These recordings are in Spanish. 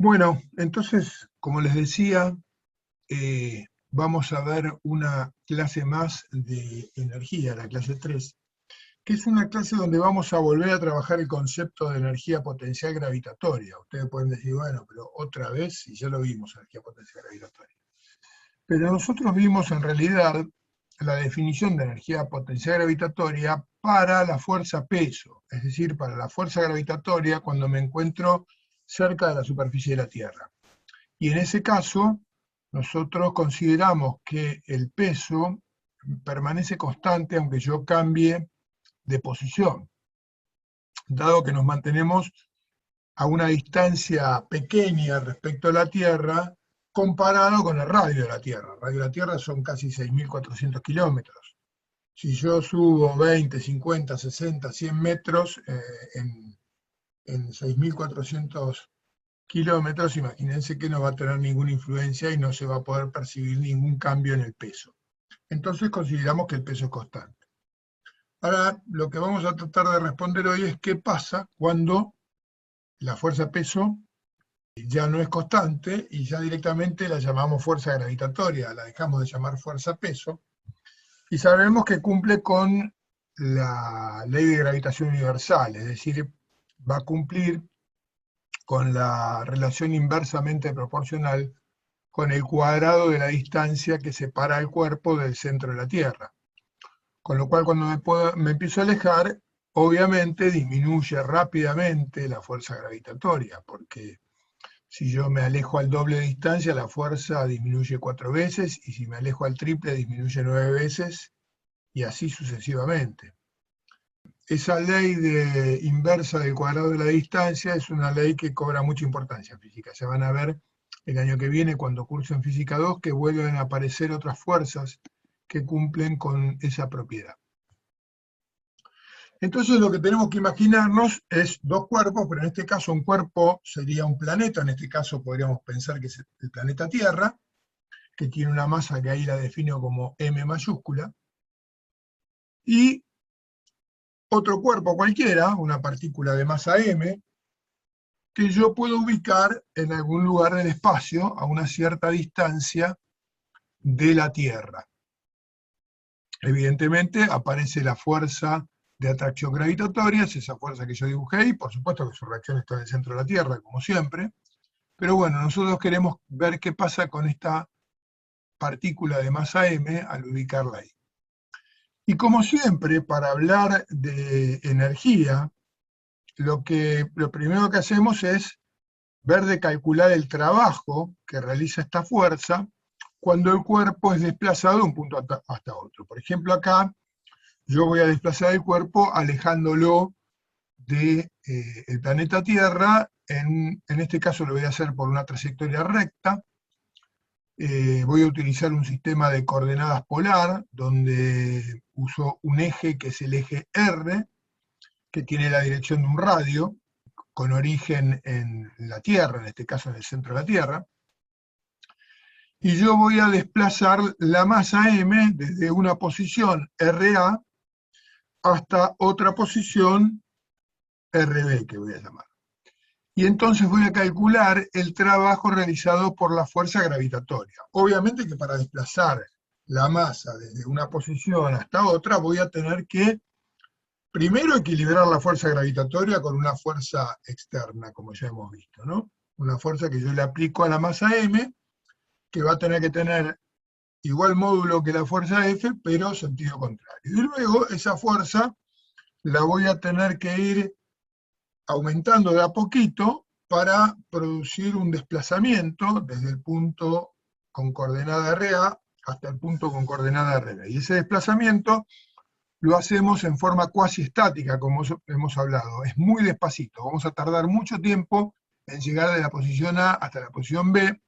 Bueno, entonces, como les decía, vamos a ver una clase más de energía, la clase 3, que es una clase donde vamos a volver a trabajar el concepto de energía potencial gravitatoria. Ustedes pueden decir, bueno, pero otra vez, si ya lo vimos, energía potencial gravitatoria. Pero nosotros vimos en realidad la definición de energía potencial gravitatoria para la fuerza peso, es decir, para la fuerza gravitatoria cuando me encuentro cerca de la superficie de la Tierra. Y en ese caso, nosotros consideramos que el peso permanece constante aunque yo cambie de posición, dado que nos mantenemos a una distancia pequeña respecto a la Tierra comparado con el radio de la Tierra. El radio de la Tierra son casi 6.400 kilómetros. Si yo subo 20, 50, 60, 100 metros en 6.400 kilómetros, imagínense que no va a tener ninguna influencia y no se va a poder percibir ningún cambio en el peso. Entonces consideramos que el peso es constante. Ahora, lo que vamos a tratar de responder hoy es qué pasa cuando la fuerza peso ya no es constante y ya directamente la llamamos fuerza gravitatoria, la dejamos de llamar fuerza peso, y sabemos que cumple con la ley de gravitación universal, es decir, va a cumplir con la relación inversamente proporcional con el cuadrado de la distancia que separa el cuerpo del centro de la Tierra. Con lo cual, cuando me empiezo a alejar, obviamente disminuye rápidamente la fuerza gravitatoria, porque si yo me alejo al doble de distancia, la fuerza disminuye 4 veces, y si me alejo al triple, disminuye 9 veces, y así sucesivamente. Esa ley inversa del cuadrado de la distancia es una ley que cobra mucha importancia en física. Ya van a ver el año que viene, cuando cursen Física 2, que vuelven a aparecer otras fuerzas que cumplen con esa propiedad. Entonces lo que tenemos que imaginarnos es dos cuerpos, pero en este caso un cuerpo sería un planeta, en este caso podríamos pensar que es el planeta Tierra, que tiene una masa que ahí la defino como M mayúscula, y otro cuerpo cualquiera, una partícula de masa M, que yo puedo ubicar en algún lugar del espacio a una cierta distancia de la Tierra. Evidentemente aparece la fuerza de atracción gravitatoria, es esa fuerza que yo dibujé, y por supuesto que su reacción está en el centro de la Tierra, como siempre. Pero bueno, nosotros queremos ver qué pasa con esta partícula de masa M al ubicarla ahí. Y como siempre, para hablar de energía, lo primero que hacemos es ver de calcular el trabajo que realiza esta fuerza cuando el cuerpo es desplazado de un punto hasta otro. Por ejemplo, acá yo voy a desplazar el cuerpo alejándolo del planeta Tierra. En este caso lo voy a hacer por una trayectoria recta. Voy a utilizar un sistema de coordenadas polar, donde uso un eje que es el eje R, que tiene la dirección de un radio, con origen en la Tierra, en este caso en el centro de la Tierra. Y yo voy a desplazar la masa M desde una posición RA hasta otra posición RB, que voy a llamar. Y entonces voy a calcular el trabajo realizado por la fuerza gravitatoria. Obviamente que para desplazar la masa desde una posición hasta otra voy a tener que primero equilibrar la fuerza gravitatoria con una fuerza externa, como ya hemos visto, ¿no? Una fuerza que yo le aplico a la masa M, que va a tener que tener igual módulo que la fuerza F, pero sentido contrario. Y luego esa fuerza la voy a tener que ir aumentando de a poquito para producir un desplazamiento desde el punto con coordenada RA hasta el punto con coordenada RB. Y ese desplazamiento lo hacemos en forma cuasi estática, como hemos hablado. Es muy despacito, vamos a tardar mucho tiempo en llegar de la posición A hasta la posición B,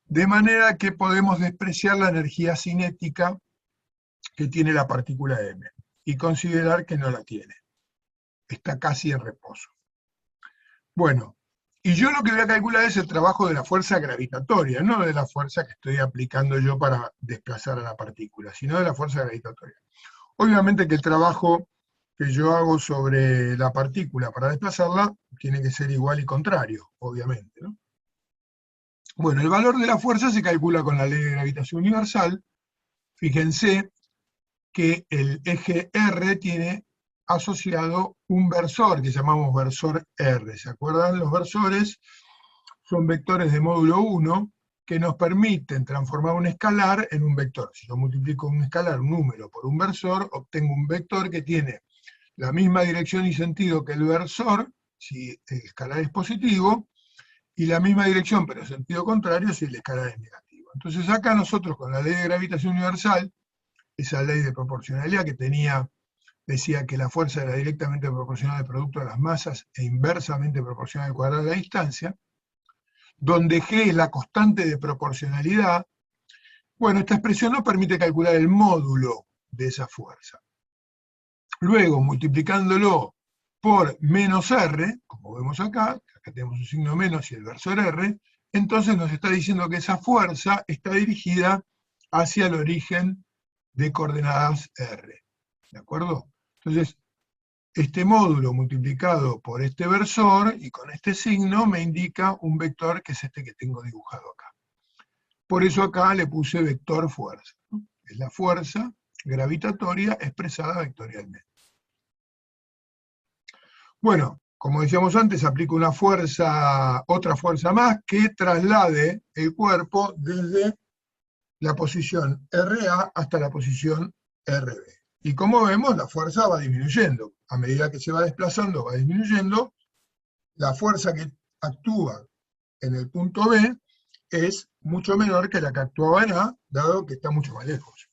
de manera que podemos despreciar la energía cinética que tiene la partícula M y considerar que no la tiene. Está casi en reposo. Bueno, y yo lo que voy a calcular es el trabajo de la fuerza gravitatoria, no de la fuerza que estoy aplicando yo para desplazar a la partícula, sino de la fuerza gravitatoria. Obviamente que el trabajo que yo hago sobre la partícula para desplazarla tiene que ser igual y contrario, obviamente, ¿no? Bueno, el valor de la fuerza se calcula con la ley de gravitación universal. Fíjense que el eje R tiene asociado un versor que llamamos versor R. ¿Se acuerdan? Los versores son vectores de módulo 1 que nos permiten transformar un escalar en un vector. Si yo multiplico un escalar, un número, por un versor, obtengo un vector que tiene la misma dirección y sentido que el versor, si el escalar es positivo, y la misma dirección, pero en sentido contrario, si el escalar es negativo. Entonces acá nosotros con la ley de gravitación universal, esa ley de proporcionalidad que decía que la fuerza era directamente proporcional al producto de las masas e inversamente proporcional al cuadrado de la distancia, donde G es la constante de proporcionalidad. Bueno, esta expresión nos permite calcular el módulo de esa fuerza. Luego, multiplicándolo por menos R, como vemos acá tenemos un signo menos y el versor R, entonces nos está diciendo que esa fuerza está dirigida hacia el origen de coordenadas R. ¿De acuerdo? Entonces, este módulo multiplicado por este versor y con este signo me indica un vector que es este que tengo dibujado acá. Por eso acá le puse vector fuerza, ¿no? Es la fuerza gravitatoria expresada vectorialmente. Bueno, como decíamos antes, aplico una fuerza, otra fuerza más que traslade el cuerpo desde la posición RA hasta la posición RB. Y como vemos, la fuerza va disminuyendo. A medida que se va desplazando, va disminuyendo. La fuerza que actúa en el punto B es mucho menor que la que actuaba en A, dado que está mucho más lejos.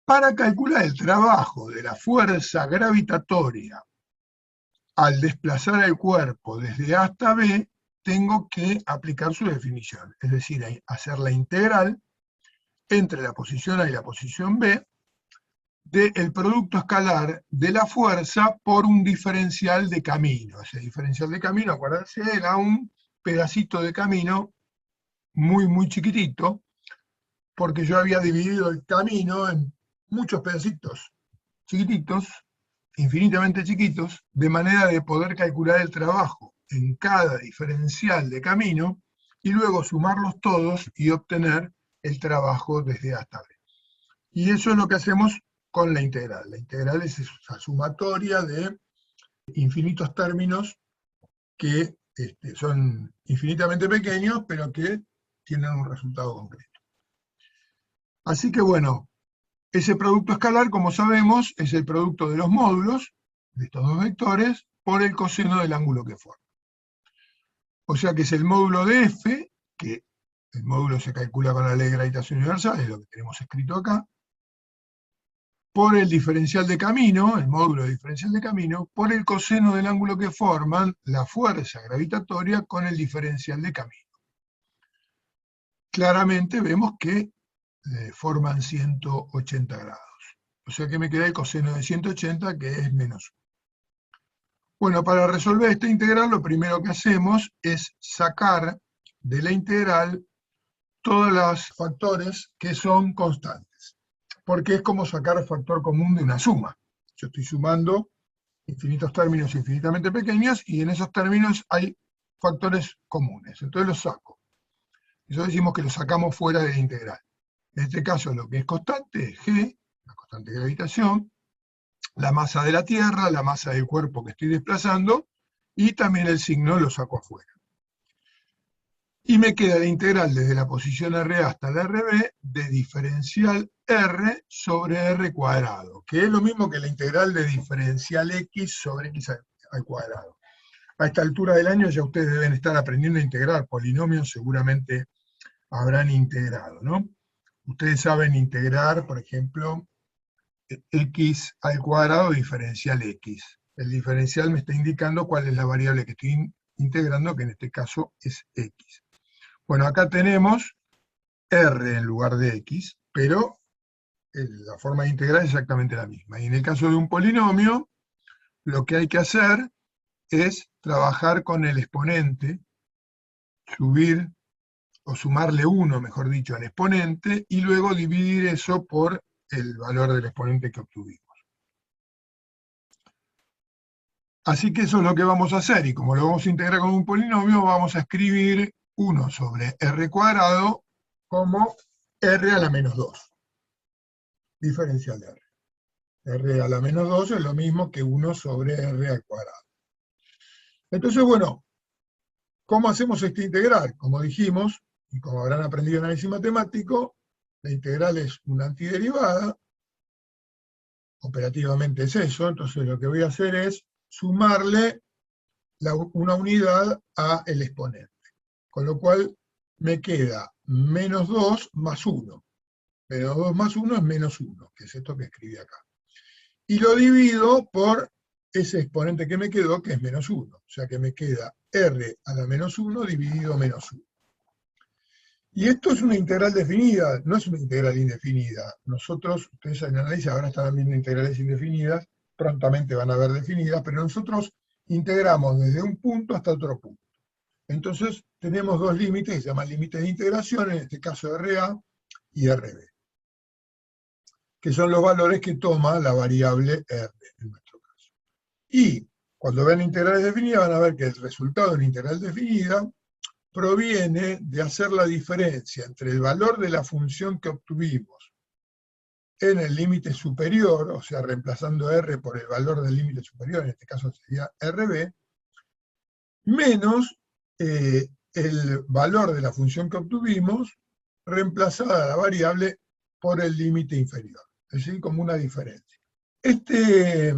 Para calcular el trabajo de la fuerza gravitatoria al desplazar el cuerpo desde A hasta B, tengo que aplicar su definición, es decir, hacer la integral entre la posición A y la posición B del producto escalar de la fuerza por un diferencial de camino. Ese diferencial de camino, acuérdense, era un pedacito de camino muy chiquitito, porque yo había dividido el camino en muchos pedacitos chiquititos, infinitamente chiquitos, de manera de poder calcular el trabajo en cada diferencial de camino y luego sumarlos todos y obtener el trabajo desde A hasta B. Y eso es lo que hacemos con la integral. La integral es esa sumatoria de infinitos términos que son infinitamente pequeños, pero que tienen un resultado concreto. Así que bueno, ese producto escalar, como sabemos, es el producto de los módulos de estos dos vectores por el coseno del ángulo que forma. O sea que es el módulo de F, que el módulo se calcula con la ley de gravitación universal, es lo que tenemos escrito acá, por el diferencial de camino, el módulo de diferencial de camino, por el coseno del ángulo que forman la fuerza gravitatoria con el diferencial de camino. Claramente vemos que forman 180 grados. O sea que me queda el coseno de 180, que es menos 1. Bueno, para resolver esta integral, lo primero que hacemos es sacar de la integral todos los factores que son constantes, porque es como sacar el factor común de una suma. Yo estoy sumando infinitos términos infinitamente pequeños y en esos términos hay factores comunes, entonces los saco. Eso decimos que los sacamos fuera de la integral. En este caso lo que es constante es G, la constante de gravitación, la masa de la Tierra, la masa del cuerpo que estoy desplazando, y también el signo lo saco afuera. Y me queda la integral desde la posición R hasta la RB de diferencial R sobre R cuadrado, que es lo mismo que la integral de diferencial X sobre X al cuadrado. A esta altura del año ya ustedes deben estar aprendiendo a integrar polinomios, seguramente habrán integrado, ¿no? Ustedes saben integrar, por ejemplo, X al cuadrado diferencial X. El diferencial me está indicando cuál es la variable que estoy integrando, que en este caso es X. Bueno, acá tenemos R en lugar de X, pero la forma de integrar es exactamente la misma. Y en el caso de un polinomio, lo que hay que hacer es trabajar con el exponente, subir o sumarle 1, mejor dicho, al exponente, y luego dividir eso por el valor del exponente que obtuvimos. Así que eso es lo que vamos a hacer, y como lo vamos a integrar con un polinomio, vamos a escribir 1 sobre r cuadrado como r a la menos 2, diferencial de r. R a la menos 2 es lo mismo que 1 sobre r al cuadrado. Entonces, bueno, ¿cómo hacemos esta integral? Como dijimos, y como habrán aprendido en análisis matemático, la integral es una antiderivada, operativamente es eso, entonces lo que voy a hacer es sumarle una unidad a el exponente. Con lo cual me queda menos 2 más 1. Menos 2 más 1 es menos 1, que es esto que escribí acá. Y lo divido por ese exponente que me quedó, que es menos 1. O sea que me queda r a la menos 1 dividido menos 1. Y esto es una integral definida, no es una integral indefinida. Nosotros, ustedes en análisis ahora están viendo integrales indefinidas, prontamente van a ver definidas, pero nosotros integramos desde un punto hasta otro punto. Entonces tenemos dos límites, que se llaman límites de integración, en este caso RA y RB, que son los valores que toma la variable R, en nuestro caso. Y cuando vean integrales definidas van a ver que el resultado de una integral definida proviene de hacer la diferencia entre el valor de la función que obtuvimos en el límite superior, o sea, reemplazando R por el valor del límite superior, en este caso sería RB, menos el valor de la función que obtuvimos, reemplazada la variable por el límite inferior. Es decir, como una diferencia. Este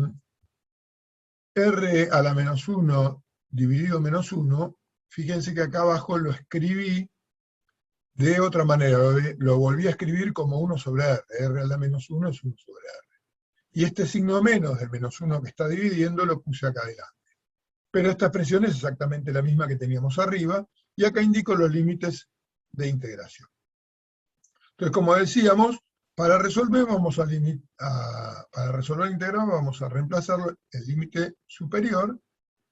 R a la menos 1 dividido menos 1, fíjense que acá abajo lo escribí de otra manera, lo volví a escribir como 1 sobre R. R a la menos 1 es 1 sobre R. Y este signo menos del menos 1 que está dividiendo lo puse acá adelante. Pero esta expresión es exactamente la misma que teníamos arriba, y acá indico los límites de integración. Entonces, como decíamos, para resolver la integral vamos a reemplazar el límite superior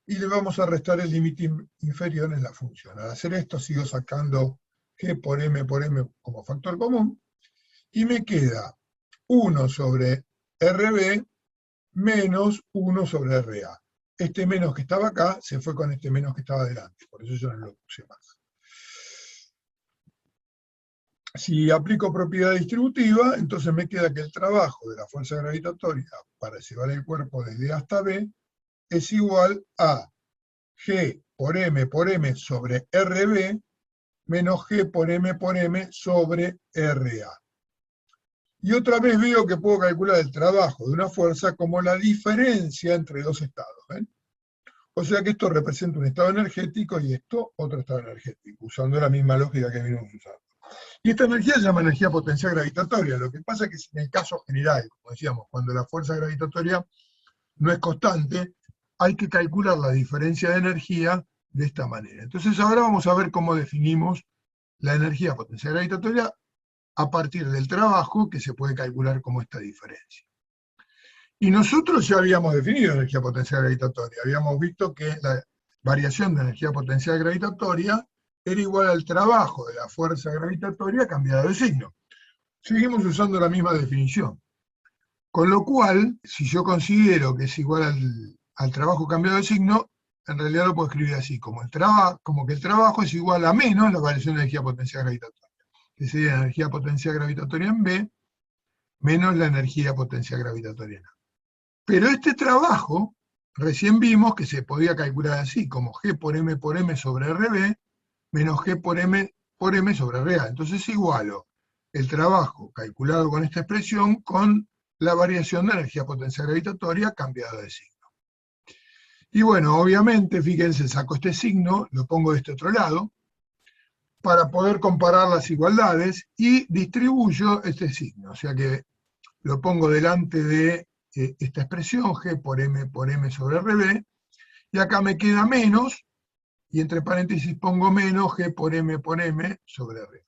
y le vamos a restar el límite inferior en la función. Al hacer esto sigo sacando g por m como factor común, y me queda 1 sobre rb menos 1 sobre ra. Este menos que estaba acá se fue con este menos que estaba delante, por eso yo no lo puse más. Si aplico propiedad distributiva, entonces me queda que el trabajo de la fuerza gravitatoria para llevar el cuerpo desde A hasta B es igual a G por M sobre RB menos G por M sobre RA. Y otra vez veo que puedo calcular el trabajo de una fuerza como la diferencia entre dos estados. ¿Ven? O sea que esto representa un estado energético y esto otro estado energético, usando la misma lógica que venimos usando. Y esta energía se llama energía potencial gravitatoria. Lo que pasa es que en el caso general, como decíamos, cuando la fuerza gravitatoria no es constante, hay que calcular la diferencia de energía de esta manera. Entonces ahora vamos a ver cómo definimos la energía potencial gravitatoria a partir del trabajo que se puede calcular como esta diferencia. Y nosotros ya habíamos definido energía potencial gravitatoria. Habíamos visto que la variación de energía potencial gravitatoria era igual al trabajo de la fuerza gravitatoria cambiado de signo. Seguimos usando la misma definición. Con lo cual, si yo considero que es igual al trabajo cambiado de signo, en realidad lo puedo escribir así, como que el trabajo es igual a menos la variación de energía potencial gravitatoria, que sería la energía potencial gravitatoria en B, menos la energía potencial gravitatoria en A. Pero este trabajo, recién vimos que se podía calcular así, como G por M sobre RB, menos G por M sobre RA. Entonces igualo el trabajo calculado con esta expresión con la variación de energía potencial gravitatoria cambiada de signo. Y bueno, obviamente, fíjense, saco este signo, lo pongo de este otro lado, para poder comparar las igualdades, y distribuyo este signo. O sea que lo pongo delante de esta expresión, G por M sobre RB, y acá me queda menos, y entre paréntesis pongo menos G por M sobre RA.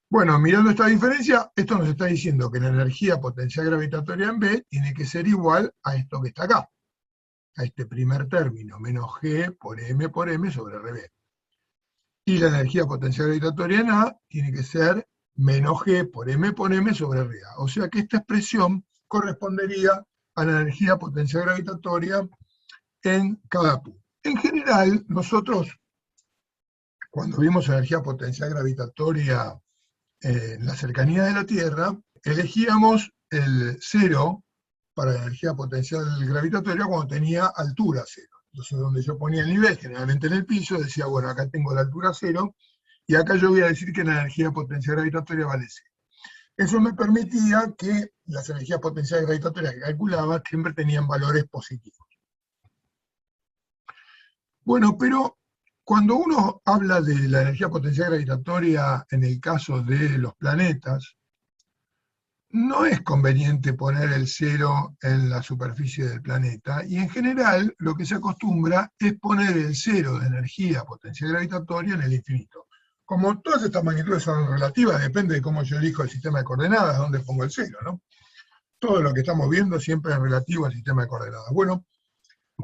Bueno, mirando esta diferencia, esto nos está diciendo que la energía potencial gravitatoria en B tiene que ser igual a esto que está acá, a este primer término, menos G por M sobre RB. Y la energía potencial gravitatoria en A tiene que ser menos G por M sobre RA. O sea que esta expresión correspondería a la energía potencial gravitatoria en cada punto. En general, nosotros, cuando vimos energía potencial gravitatoria en la cercanía de la Tierra, elegíamos el 0 para la energía potencial gravitatoria cuando tenía altura 0. Entonces, donde yo ponía el nivel, generalmente en el piso, decía, bueno, acá tengo la altura 0, y acá yo voy a decir que la energía potencial gravitatoria vale 0. Eso me permitía que las energías potenciales gravitatorias que calculaba siempre tenían valores positivos. Bueno, pero cuando uno habla de la energía potencial gravitatoria en el caso de los planetas, no es conveniente poner el 0 en la superficie del planeta, y en general lo que se acostumbra es poner el 0 de energía potencial gravitatoria en el infinito. Como todas estas magnitudes son relativas, depende de cómo yo elijo el sistema de coordenadas, dónde pongo el 0, ¿no? Todo lo que estamos viendo siempre es relativo al sistema de coordenadas. Bueno,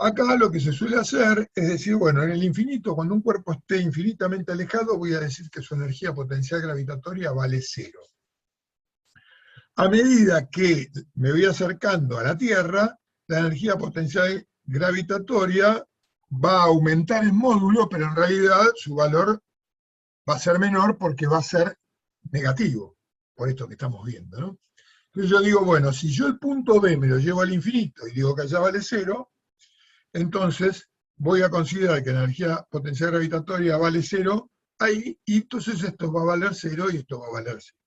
acá lo que se suele hacer es decir, bueno, en el infinito, cuando un cuerpo esté infinitamente alejado, voy a decir que su energía potencial gravitatoria vale 0. A medida que me voy acercando a la Tierra, la energía potencial gravitatoria va a aumentar en módulo, pero en realidad su valor va a ser menor porque va a ser negativo, por esto que estamos viendo, ¿no? Entonces yo digo, bueno, si yo el punto B me lo llevo al infinito y digo que allá vale 0, entonces voy a considerar que la energía potencial gravitatoria vale 0 ahí, y entonces esto va a valer 0 y esto va a valer 0.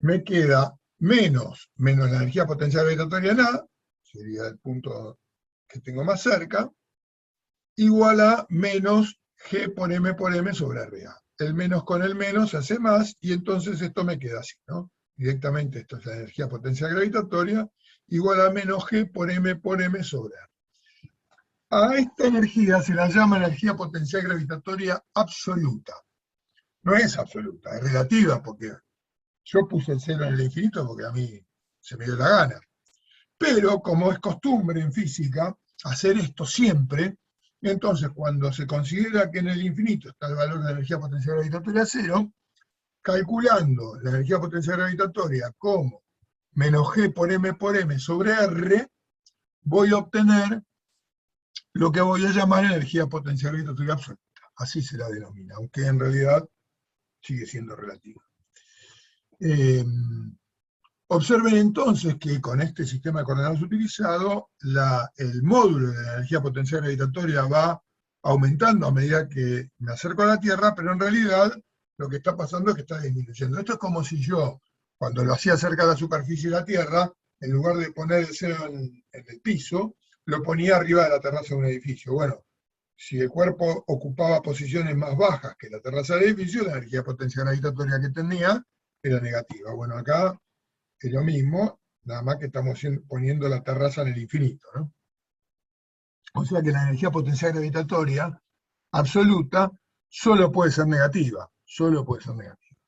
Me queda menos la energía potencial gravitatoria en A, sería el punto que tengo más cerca, igual a menos G por M sobre RA. El menos con el menos hace más, y entonces esto me queda así, ¿no? Directamente esto es la energía potencial gravitatoria, igual a menos G por M sobre R. A esta energía se la llama energía potencial gravitatoria absoluta. No es absoluta, es relativa, porque yo puse el 0 en el infinito porque a mí se me dio la gana. Pero, como es costumbre en física, hacer esto siempre, entonces cuando se considera que en el infinito está el valor de la energía potencial gravitatoria 0, calculando la energía potencial gravitatoria como menos G por M sobre R, voy a obtener lo que voy a llamar energía potencial gravitatoria absoluta. Así se la denomina, aunque en realidad sigue siendo relativa. Observen entonces que con este sistema de coordenadas utilizado, el módulo de la energía potencial gravitatoria va aumentando a medida que me acerco a la Tierra, pero en realidad lo que está pasando es que está disminuyendo. Esto es como si yo, cuando lo hacía cerca de la superficie de la Tierra, en lugar de poner el 0 en el piso, lo ponía arriba de la terraza de un edificio. Bueno, si el cuerpo ocupaba posiciones más bajas que la terraza del edificio, la energía potencial gravitatoria que tenía era negativa. Bueno, acá es lo mismo, nada más que estamos poniendo la terraza en el infinito, ¿no? O sea que la energía potencial gravitatoria absoluta solo puede ser negativa, solo puede ser negativa.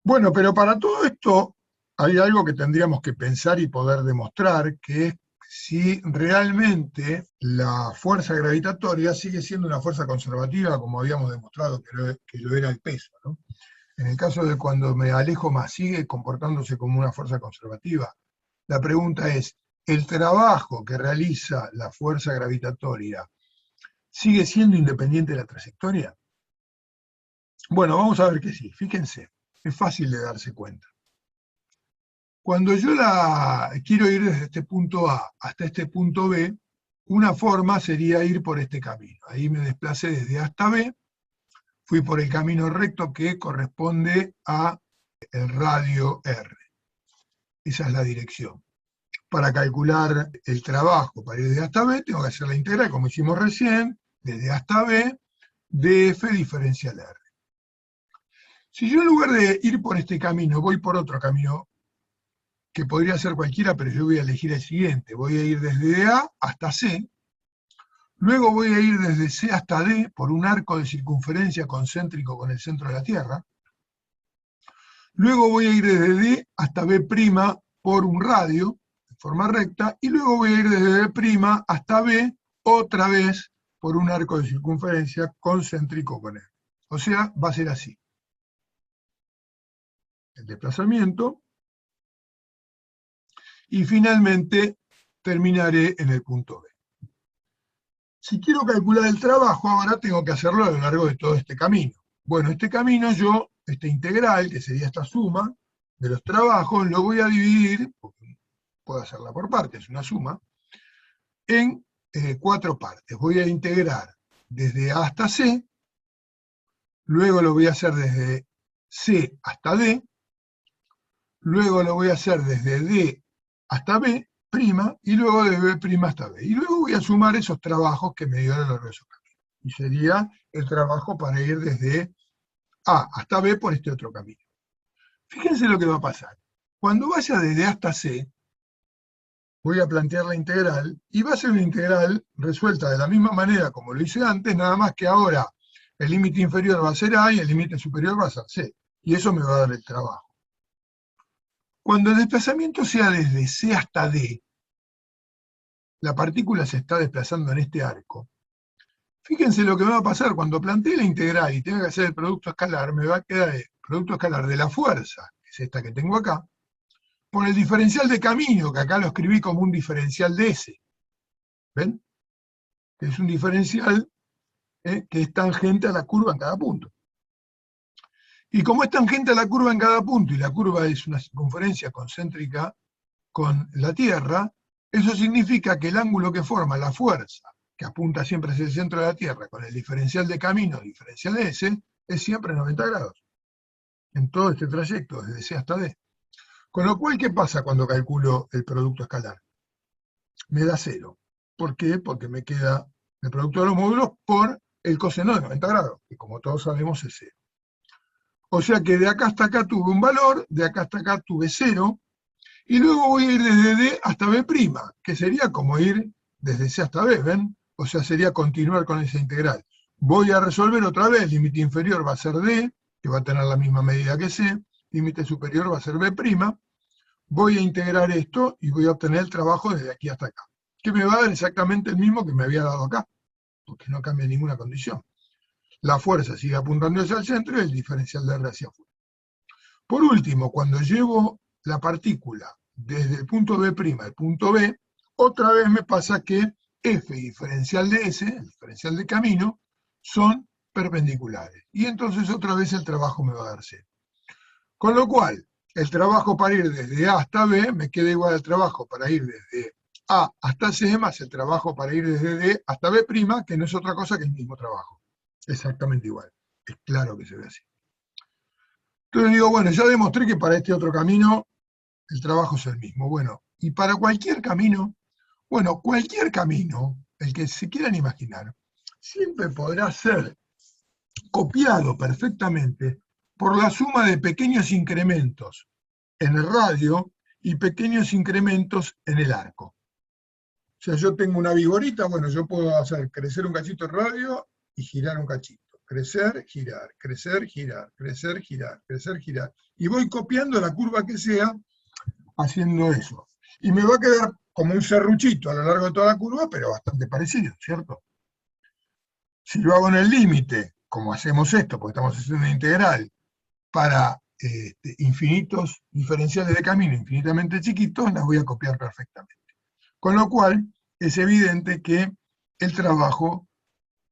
Bueno, pero para todo esto hay algo que tendríamos que pensar y poder demostrar, que es si realmente la fuerza gravitatoria sigue siendo una fuerza conservativa, como habíamos demostrado que lo era el peso, ¿no? En el caso de cuando me alejo más, ¿sigue comportándose como una fuerza conservativa? La pregunta es, ¿el trabajo que realiza la fuerza gravitatoria sigue siendo independiente de la trayectoria? Bueno, vamos a ver que sí. Fíjense, es fácil de darse cuenta. Cuando yo quiero ir desde este punto A hasta este punto B, una forma sería ir por este camino. Ahí me desplacé desde A hasta B, fui por el camino recto que corresponde a el radio R. Esa es la dirección. Para calcular el trabajo para ir de A hasta B, tengo que hacer la integral, como hicimos recién, desde A hasta B, de F diferencial R. Si yo en lugar de ir por este camino, voy por otro camino, que podría ser cualquiera, pero yo voy a elegir el siguiente, voy a ir desde A hasta C, luego voy a ir desde C hasta D, por un arco de circunferencia concéntrico con el centro de la Tierra, luego voy a ir desde D hasta B' por un radio, de forma recta, y luego voy a ir desde B' hasta B, otra vez, por un arco de circunferencia concéntrico con él. O sea, va a ser así. El desplazamiento y finalmente terminaré en el punto B. Si quiero calcular el trabajo, ahora tengo que hacerlo a lo largo de todo este camino. Bueno, este camino esta integral, que sería esta suma de los trabajos, lo voy a dividir, porque puedo hacerla por partes, es una suma, en 4 partes. Voy a integrar desde A hasta C, luego lo voy a hacer desde C hasta D, luego lo voy a hacer desde D hasta B', y luego de B' hasta B. Y luego voy a sumar esos trabajos que me dio a lo largo de esos caminos. Y sería el trabajo para ir desde A hasta B por este otro camino. Fíjense lo que va a pasar. Cuando vaya desde A hasta C, voy a plantear la integral, y va a ser una integral resuelta de la misma manera como lo hice antes, nada más que ahora el límite inferior va a ser A y el límite superior va a ser C. Y eso me va a dar el trabajo. Cuando el desplazamiento sea desde C hasta D, la partícula se está desplazando en este arco. Fíjense lo que me va a pasar cuando plantee la integral y tenga que hacer el producto escalar, me va a quedar el producto escalar de la fuerza, que es esta que tengo acá, por el diferencial de camino, que acá lo escribí como un diferencial de S. ¿Ven? Que es un diferencial que es tangente a la curva en cada punto. Y como es tangente a la curva en cada punto, y la curva es una circunferencia concéntrica con la Tierra, eso significa que el ángulo que forma la fuerza, que apunta siempre hacia el centro de la Tierra, con el diferencial de camino, diferencial de S, es siempre 90 grados. En todo este trayecto, desde C hasta D. Con lo cual, ¿qué pasa cuando calculo el producto escalar? Me da 0. ¿Por qué? Porque me queda el producto de los módulos por el coseno de 90 grados, que como todos sabemos es 0. O sea que de acá hasta acá tuve un valor, de acá hasta acá tuve 0, y luego voy a ir desde D hasta B', que sería como ir desde C hasta B, ¿ven? O sea, sería continuar con esa integral. Voy a resolver otra vez, límite inferior va a ser D, que va a tener la misma medida que C, límite superior va a ser B', voy a integrar esto y voy a obtener el trabajo desde aquí hasta acá, que me va a dar exactamente el mismo que me había dado acá, porque no cambia ninguna condición. La fuerza sigue apuntando hacia el centro y el diferencial de R hacia afuera. Por último, cuando llevo la partícula desde el punto B' al punto B, otra vez me pasa que F y diferencial de S, el diferencial de camino, son perpendiculares. Y entonces otra vez el trabajo me va a dar 0. Con lo cual, el trabajo para ir desde A hasta B me queda igual al trabajo para ir desde A hasta C, más el trabajo para ir desde D hasta B', que no es otra cosa que el mismo trabajo. Exactamente igual. Es claro que se ve así. Entonces digo, bueno, ya demostré que para este otro camino el trabajo es el mismo. Bueno, y para cualquier camino, el que se quieran imaginar, siempre podrá ser copiado perfectamente por la suma de pequeños incrementos en el radio y pequeños incrementos en el arco. O sea, yo tengo una vigorita, bueno, yo puedo hacer crecer un cachito el radio y girar un cachito. Crecer, girar, crecer, girar, crecer, girar, crecer, girar. Y voy copiando la curva que sea haciendo eso. Y me va a quedar como un serruchito a lo largo de toda la curva, pero bastante parecido, ¿cierto? Si lo hago en el límite, como hacemos esto, porque estamos haciendo una integral, para infinitos diferenciales de camino infinitamente chiquitos, las voy a copiar perfectamente. Con lo cual, es evidente que el trabajo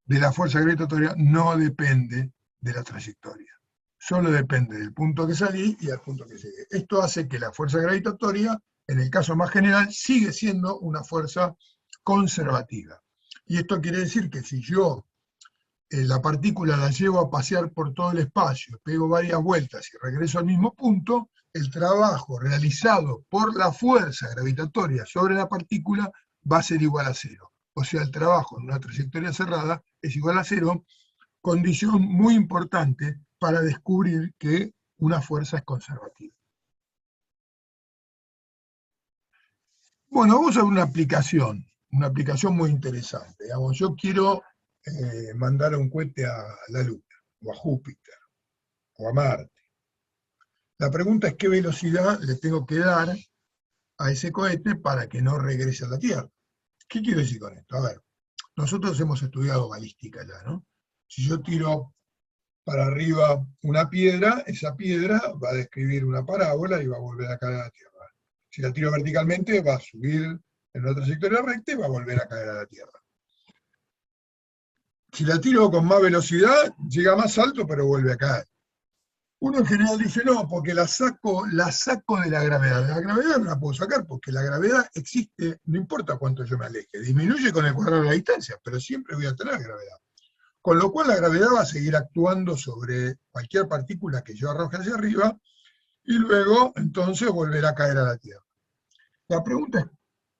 de la fuerza gravitatoria no depende de la trayectoria. Solo depende del punto que salí y del punto que llegué. Esto hace que la fuerza gravitatoria, en el caso más general, sigue siendo una fuerza conservativa. Y esto quiere decir que si yo la partícula la llevo a pasear por todo el espacio, pego varias vueltas y regreso al mismo punto, el trabajo realizado por la fuerza gravitatoria sobre la partícula va a ser igual a 0. O sea, el trabajo en una trayectoria cerrada es igual a 0, condición muy importante para descubrir que una fuerza es conservativa. Bueno, vamos a ver una aplicación muy interesante. Digamos, yo quiero mandar un cohete a la Luna, o a Júpiter, o a Marte. La pregunta es qué velocidad le tengo que dar a ese cohete para que no regrese a la Tierra. ¿Qué quiero decir con esto? A ver, nosotros hemos estudiado balística ya, ¿no? Si yo tiro para arriba una piedra, esa piedra va a describir una parábola y va a volver a caer a la Tierra. Si la tiro verticalmente, va a subir en una trayectoria recta y va a volver a caer a la Tierra. Si la tiro con más velocidad, llega más alto, pero vuelve a caer. Uno en general dice, no, porque la saco de la gravedad. La gravedad no la puedo sacar porque la gravedad existe, no importa cuánto yo me aleje. Disminuye con el cuadrado de la distancia, pero siempre voy a tener gravedad. Con lo cual la gravedad va a seguir actuando sobre cualquier partícula que yo arroje hacia arriba y luego entonces volverá a caer a la Tierra. La pregunta es,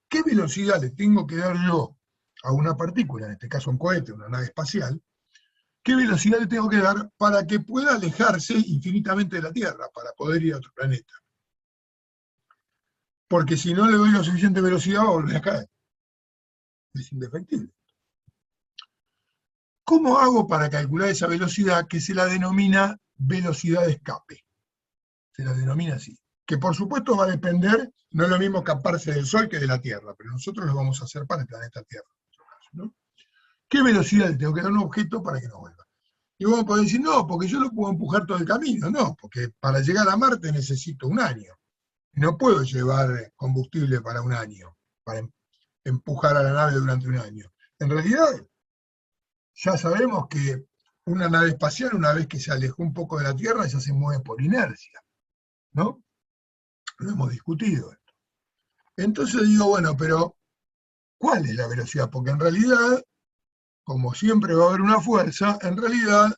¿qué velocidad le tengo que dar yo a una partícula, en este caso un cohete, una nave espacial? ¿Qué velocidad le tengo que dar para que pueda alejarse infinitamente de la Tierra, para poder ir a otro planeta? Porque si no le doy la suficiente velocidad, va a volver a caer. Es indefectible. ¿Cómo hago para calcular esa velocidad que se la denomina velocidad de escape? Se la denomina así. Que por supuesto va a depender, no es lo mismo escaparse del Sol que de la Tierra, pero nosotros lo vamos a hacer para el planeta Tierra, en nuestro caso, ¿no? ¿Qué velocidad le tengo que dar a un objeto para que no vuelva? Y vos podés decir, no, porque yo lo puedo empujar todo el camino. No, porque para llegar a Marte necesito un año. No puedo llevar combustible para un año, para empujar a la nave durante un año. En realidad, ya sabemos que una nave espacial, una vez que se alejó un poco de la Tierra, ya se mueve por inercia, ¿no? Lo hemos discutido esto. Entonces digo, bueno, pero ¿cuál es la velocidad? Porque en realidad, como siempre va a haber una fuerza, en realidad,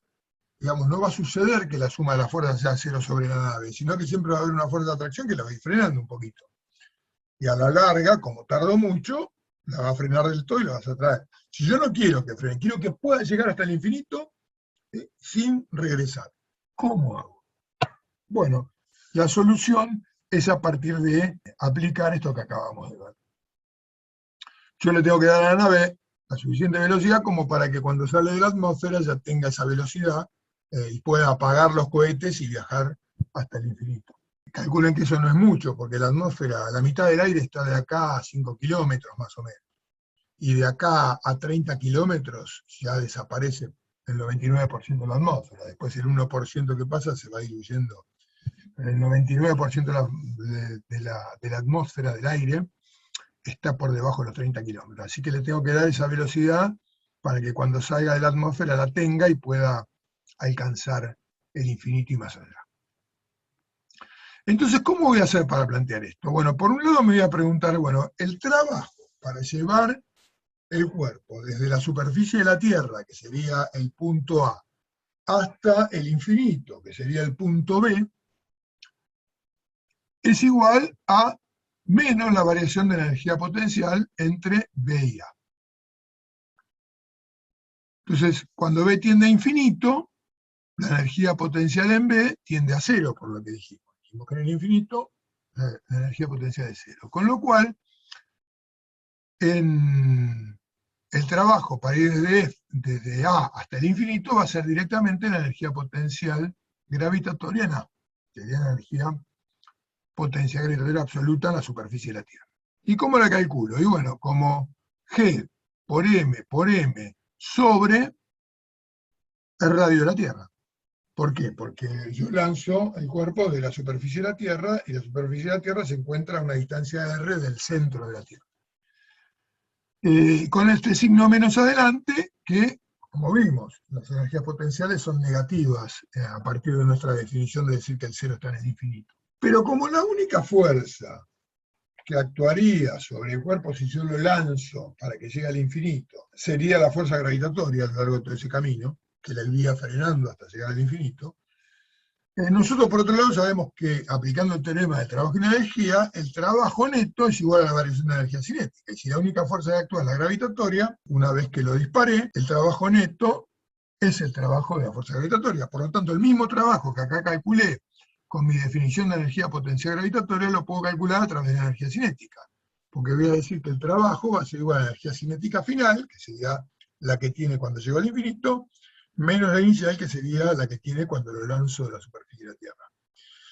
digamos, no va a suceder que la suma de las fuerzas sea cero sobre la nave, sino que siempre va a haber una fuerza de atracción que la va a ir frenando un poquito. Y a la larga, como tardó mucho, la va a frenar del todo y la vas a traer. Si yo no quiero que frene, quiero que pueda llegar hasta el infinito sin regresar. ¿Cómo hago? Bueno, la solución es a partir de aplicar esto que acabamos de ver. Yo le tengo que dar a la nave la suficiente velocidad como para que cuando sale de la atmósfera ya tenga esa velocidad y pueda apagar los cohetes y viajar hasta el infinito. Calculen que eso no es mucho, porque la atmósfera, la mitad del aire está de acá a 5 kilómetros más o menos. Y de acá a 30 kilómetros ya desaparece el 99% de la atmósfera. Después el 1% que pasa se va diluyendo. El 99% de la atmósfera del aire está por debajo de los 30 kilómetros. Así que le tengo que dar esa velocidad para que cuando salga de la atmósfera la tenga y pueda alcanzar el infinito y más allá. Entonces, ¿cómo voy a hacer para plantear esto? Bueno, por un lado me voy a preguntar, bueno, el trabajo para llevar el cuerpo desde la superficie de la Tierra, que sería el punto A, hasta el infinito, que sería el punto B, es igual a menos la variación de energía potencial entre B y A. Entonces, cuando B tiende a infinito, la energía potencial en B tiende a cero, por lo que dijimos. Dijimos que en el infinito la energía potencial es cero. Con lo cual, en el trabajo para ir desde A hasta el infinito va a ser directamente la energía potencial gravitatoria en A. Sería la energía potencial gravitatoria absoluta en la superficie de la Tierra. ¿Y cómo la calculo? Y bueno, como G por M sobre el radio de la Tierra. ¿Por qué? Porque yo lanzo el cuerpo de la superficie de la Tierra y la superficie de la Tierra se encuentra a una distancia R del centro de la Tierra. Con este signo menos adelante, que, como vimos, las energías potenciales son negativas a partir de nuestra definición de decir que el cero está en el infinito. Pero como la única fuerza que actuaría sobre el cuerpo si yo lo lanzo para que llegue al infinito sería la fuerza gravitatoria a lo largo de todo ese camino, que la iría frenando hasta llegar al infinito, nosotros, por otro lado, sabemos que aplicando el teorema de trabajo y energía, el trabajo neto es igual a la variación de energía cinética. Y si la única fuerza que actúa es la gravitatoria, una vez que lo disparé, el trabajo neto es el trabajo de la fuerza gravitatoria. Por lo tanto, el mismo trabajo que acá calculé con mi definición de energía potencial gravitatoria, lo puedo calcular a través de la energía cinética. Porque voy a decir que el trabajo va a ser igual a la energía cinética final, que sería la que tiene cuando llego al infinito, menos la inicial, que sería la que tiene cuando lo lanzo de la superficie de la Tierra.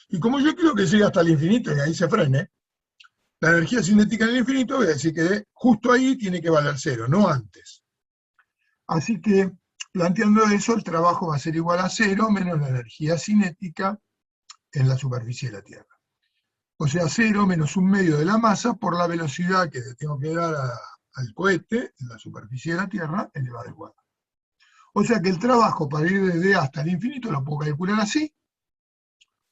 Y como yo quiero que llegue hasta el infinito y ahí se frene, la energía cinética en el infinito, voy a decir que justo ahí tiene que valer cero, no antes. Así que, planteando eso, el trabajo va a ser igual a cero menos la energía cinética en la superficie de la Tierra. O sea, 0 menos 1/2 de la masa por la velocidad que le tengo que dar al cohete en la superficie de la Tierra elevado al cuadrado. O sea que el trabajo para ir desde A hasta el infinito lo puedo calcular así,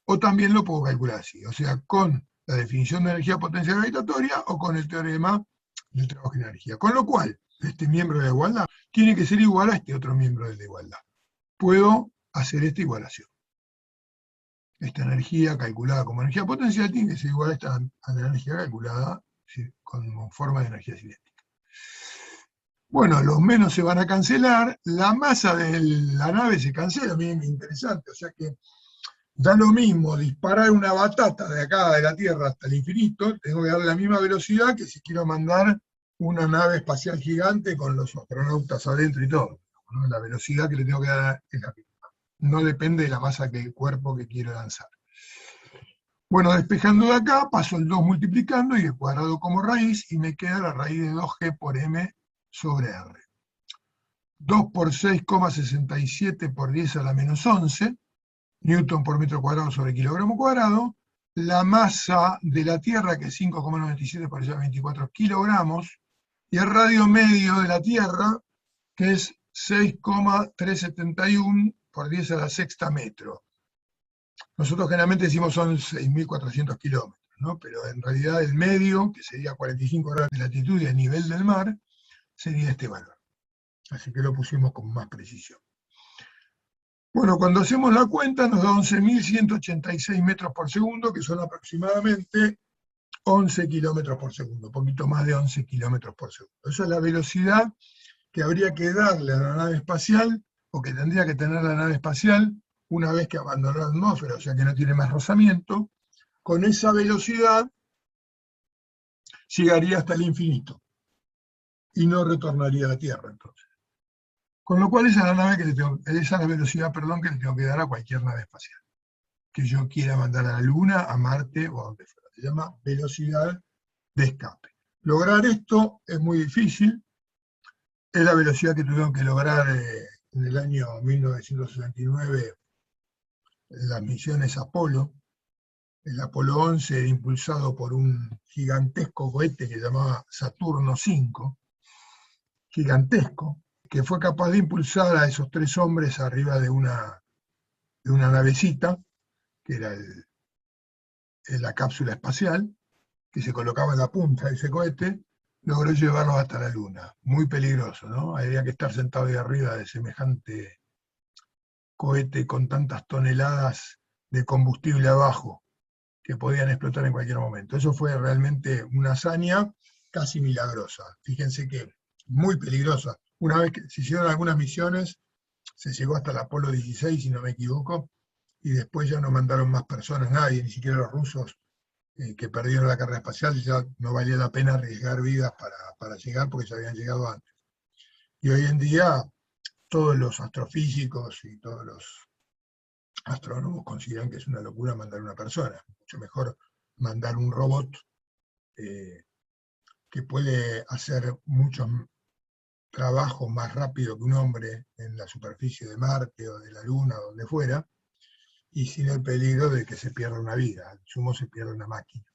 o también lo puedo calcular así. O sea, con la definición de energía potencial gravitatoria o con el teorema del trabajo en energía. Con lo cual, este miembro de la igualdad tiene que ser igual a este otro miembro de la igualdad. Puedo hacer esta igualación. Esta energía calculada como energía potencial tiene que ser igual a la energía calculada con forma de energía cinética. Bueno, los menos se van a cancelar, la masa de la nave se cancela, miren qué interesante, o sea que da lo mismo disparar una batata de acá de la Tierra hasta el infinito, tengo que darle la misma velocidad que si quiero mandar una nave espacial gigante con los astronautas adentro y todo, ¿no? La velocidad que le tengo que dar es la misma. No depende de la masa del cuerpo que quiero lanzar. Bueno, despejando de acá, paso el 2 multiplicando y el cuadrado como raíz, y me queda la raíz de 2G por M sobre R. 2 por 6,67 por 10 a la menos 11, newton por metro cuadrado sobre kilogramo cuadrado. La masa de la Tierra, que es 5,97 por 10 a 24 kilogramos, y el radio medio de la Tierra, que es 6,371 por 10 a la sexta metro. Nosotros generalmente decimos son 6.400 kilómetros, ¿no? Pero en realidad el medio, que sería 45 grados de latitud y a nivel del mar, sería este valor. Así que lo pusimos con más precisión. Bueno, cuando hacemos la cuenta nos da 11.186 metros por segundo, que son aproximadamente 11 kilómetros por segundo, un poquito más de 11 kilómetros por segundo. Esa es la velocidad que habría que darle a la nave espacial, o que tendría que tener la nave espacial, una vez que abandonó la atmósfera, o sea que no tiene más rozamiento. Con esa velocidad llegaría hasta el infinito y no retornaría a la Tierra entonces. Con lo cual esa es la nave esa es la velocidad, perdón, que le tengo que dar a cualquier nave espacial que yo quiera mandar a la Luna, a Marte o a donde fuera. Se llama velocidad de escape. Lograr esto es muy difícil. Es la velocidad que tuvieron que lograr en el año 1969 las misiones Apolo. El Apolo 11 era impulsado por un gigantesco cohete que se llamaba Saturno V, gigantesco, que fue capaz de impulsar a esos 3 hombres arriba de una navecita, que era la cápsula espacial, que se colocaba en la punta de ese cohete, logró llevarlos hasta la Luna. Muy peligroso, ¿no? Había que estar sentado ahí arriba de semejante cohete con tantas toneladas de combustible abajo, que podían explotar en cualquier momento. Eso fue realmente una hazaña casi milagrosa. Fíjense que muy peligrosa. Una vez que se hicieron algunas misiones, se llegó hasta el Apolo 16, si no me equivoco, y después ya no mandaron más personas, nadie, ni siquiera los rusos que perdieron la carrera espacial, ya no valía la pena arriesgar vidas para llegar porque ya habían llegado antes. Y hoy en día todos los astrofísicos y todos los astrónomos consideran que es una locura mandar una persona. Mucho mejor mandar un robot que puede hacer muchos trabajos más rápido que un hombre en la superficie de Marte o de la Luna, o donde fuera, y sin el peligro de que se pierda una vida. Al sumo se pierde una máquina.